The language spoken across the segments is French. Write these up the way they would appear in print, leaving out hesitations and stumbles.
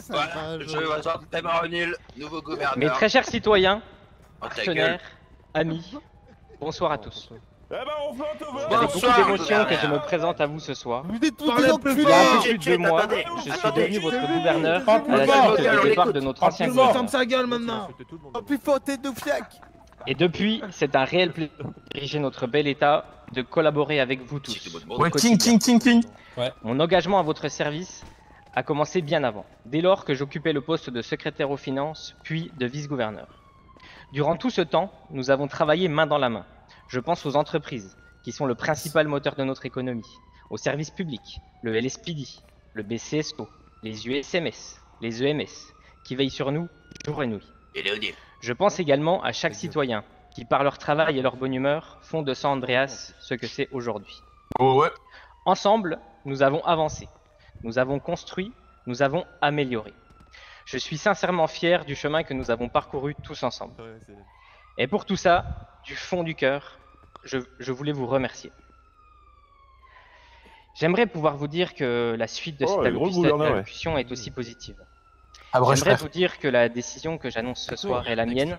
Voilà, je vais très Maronil, nouveau gouverneur. Mes très chers citoyens, Oh, ta partenaires, gueule. amis, bonsoir à tous. Eh ben on fait un C'est avec beaucoup d'émotion que je me présente à vous ce soir. Vous êtes tous Parlez des plus Il y enculés. a un peu plus de 2 mois, Attendez, je suis attendez. devenu votre gouverneur Oh, à la putain. suite du départ de notre ancien Ferme gouverneur. sa gueule maintenant. Oh plus fort, tête de fiac. Et depuis, c'est un réel plaisir de diriger notre bel État, de collaborer avec vous tous. au Ouais, quotidien. ting. Mon engagement à votre service a commencé bien avant, dès lors que j'occupais le poste de secrétaire aux finances, puis de vice-gouverneur. Durant tout ce temps, nous avons travaillé main dans la main. Je pense aux entreprises, qui sont le principal moteur de notre économie, aux services publics, le LSPD, le BCSO, les USMS, les EMS, qui veillent sur nous jour et nuit. Et Léonie. Je pense également à chaque citoyen, qui par leur travail et leur bonne humeur font de San Andreas ce que c'est aujourd'hui. Oh ouais. Ensemble, nous avons avancé, nous avons construit, nous avons amélioré. Je suis sincèrement fier du chemin que nous avons parcouru tous ensemble. Et pour tout ça, du fond du cœur, je voulais vous remercier. J'aimerais pouvoir vous dire que la suite de cette allocution est aussi positive. J'aimerais vous dire que la décision que j'annonce ce soir est la mienne,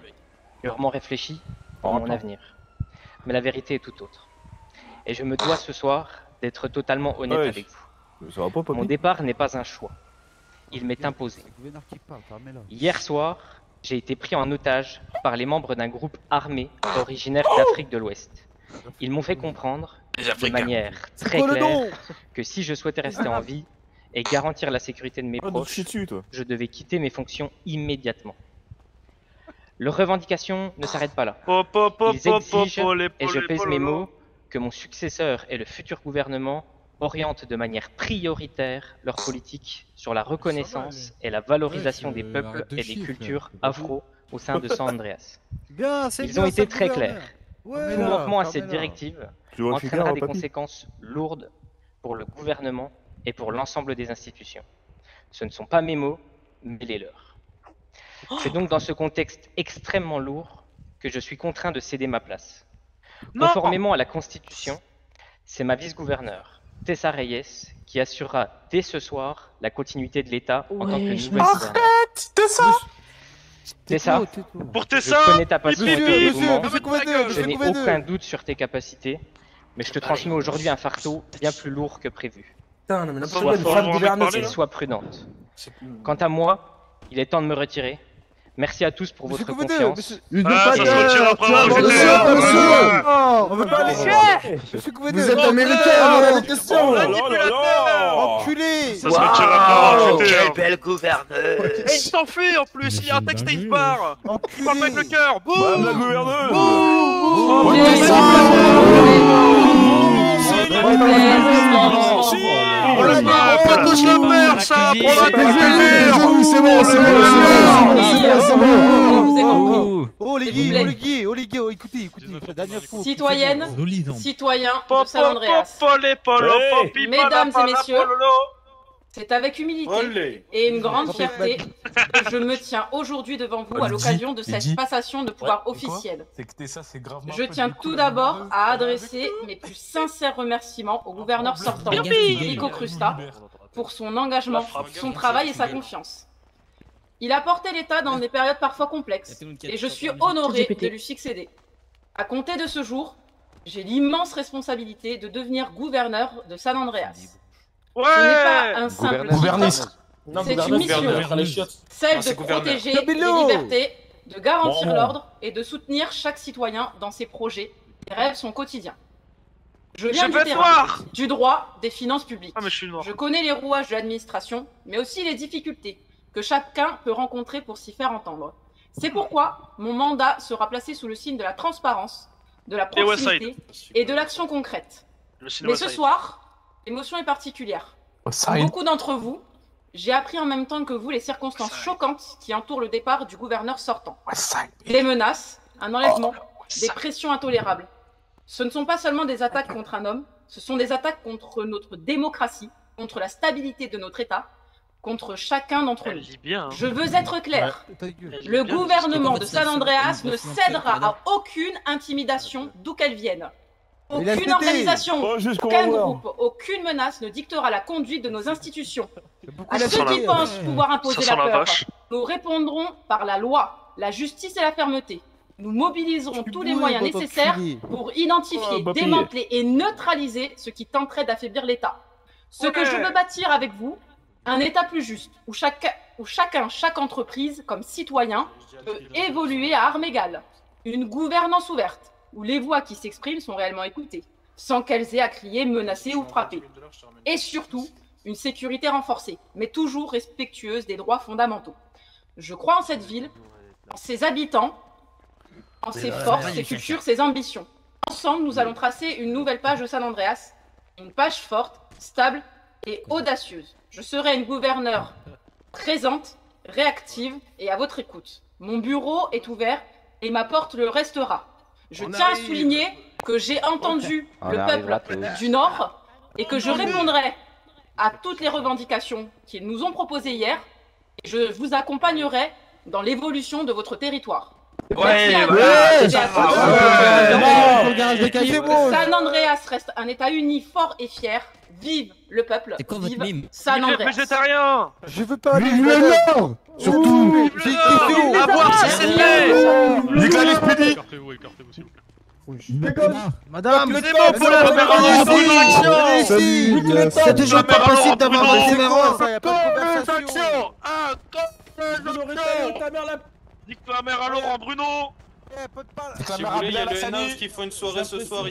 purement réfléchie pour mon avenir. Mais la vérité est tout autre. Et je me dois ce soir d'être totalement honnête avec vous. Ça va pas, Mon départ n'est pas un choix. Il m'est imposé. Hier soir, j'ai été pris en otage par les membres d'un groupe armé originaire d'Afrique de l'Ouest. Ils m'ont fait comprendre, de manière très claire, que si je souhaitais rester en vie et garantir la sécurité de mes proches, je devais quitter mes fonctions immédiatement. Leurs revendications ne s'arrêtent pas là. Ils exigent, et je pèse mes mots, que mon successeur et le futur gouvernement orientent de manière prioritaire leur politique sur la reconnaissance et la valorisation des peuples et des cultures afro au sein de San Andreas. Ils ont été très clairs. Tout manquement à cette directive entraînera des conséquences lourdes pour le gouvernement et pour l'ensemble des institutions. Ce ne sont pas mes mots, mais les leurs. C'est donc dans ce contexte extrêmement lourd que je suis contraint de céder ma place. Conformément à la Constitution, c'est ma vice-gouverneure, Tessa Reyes, qui assurera dès ce soir la continuité de l'État en tant que nouvelle gouverneure. Tessa, Pour Tessa, je connais ta passion et ton dévouement. Monsieur Je n'ai aucun doute sur tes capacités, mais je te transmets aujourd'hui un fardeau bien plus lourd que prévu. Sois forte et sois prudente. Quant à moi, il est temps de me retirer. Merci à tous pour votre confiance. Une ça se retire après On veut pas aller. Vous êtes américain, on a des questions. Enculé. Ça se retire après Oh, quel hein. bel gouverneur. Et il s'enfuit en plus, il y a un texte et il part. Enculé. Parle avec le cœur. Madame la Boum. gouverneure. On le met, on peut tous le faire, ça. C'est bon. Oh les S'il vous gars, oh les gars, écoutez, dernière fois. Citoyennes, citoyens de San Andreas, mesdames et messieurs, c'est avec humilité et une grande fierté que je me tiens aujourd'hui devant vous à l'occasion de cette passation de pouvoir officielle. Je tiens tout d'abord à adresser mes plus sincères remerciements au gouverneur sortant, Nico Crusta, pour son engagement, son travail et sa confiance. Il a porté l'État dans des périodes parfois complexes et je suis honoré de lui succéder. À compter de ce jour, j'ai l'immense responsabilité de devenir gouverneur de San Andreas. Ce n'est pas un simple titre, c'est une mission, celle de protéger les libertés, de garantir l'ordre et de soutenir chaque citoyen dans ses projets et rêves son quotidien. Je viens du terrain, du droit, des finances publiques. Je connais les rouages de l'administration, mais aussi les difficultés que chacun peut rencontrer pour s'y faire entendre. C'est pourquoi mon mandat sera placé sous le signe de la transparence, de la proximité et de l'action concrète. Mais ce soir, l'émotion est particulière. Pour beaucoup d'entre vous, j'ai appris en même temps que vous les circonstances choquantes qui entourent le départ du gouverneur sortant. Des menaces, un enlèvement, des pressions intolérables. Ce ne sont pas seulement des attaques contre un homme, ce sont des attaques contre notre démocratie, contre la stabilité de notre État, contre chacun d'entre nous. Je veux être clair. Le gouvernement de San Andreas ne cédera à aucune intimidation d'où qu'elle vienne. Aucune organisation, Oh, juste qu'on aucun va voir. groupe, aucune menace ne dictera la conduite de nos institutions. À la ceux qui vérité. pensent pouvoir imposer Ça la sent la peur, vache. nous répondrons par la loi, la justice et la fermeté. Nous mobiliserons tous les moyens nécessaires pour identifier, Oh, démanteler et neutraliser ce qui tenterait d'affaiblir l'État. Ce que je veux bâtir avec vous, un État plus juste, où chacun, chaque entreprise, comme citoyen, peut évoluer à armes égales. Une gouvernance ouverte, où les voix qui s'expriment sont réellement écoutées, sans qu'elles aient à crier, menacer ou frapper. Et surtout, une sécurité renforcée, mais toujours respectueuse des droits fondamentaux. Je crois en cette ville, en ses habitants, en ses forces, ses cultures, ses ambitions. Ensemble, nous allons tracer une nouvelle page de San Andreas, une page forte, stable et audacieuse. Je serai une gouverneure présente, réactive et à votre écoute. Mon bureau est ouvert et ma porte le restera. Je tiens à souligner que j'ai entendu le peuple du Nord et que je répondrai à toutes les revendications qu'ils nous ont proposées hier et je vous accompagnerai dans l'évolution de votre territoire. Ouais, Merci à voilà. San Andreas reste un État uni, fort et fier. Vive le peuple, vive San Andreas. Végétarien. Je veux pas aller le Nord. Surtout, j'ai une question. À boire, c'est fait. Nicolas Lespédi. Écartez-vous, s'il vous plaît. Madame, C'est bon pour la première ordre. Salut. C'est toujours pas possible d'avoir des numéros. Action. Ta mère la... Nique ta mère à Laurent Bruno. Si vous voulez, il y a le N9 qui font une soirée ce soir.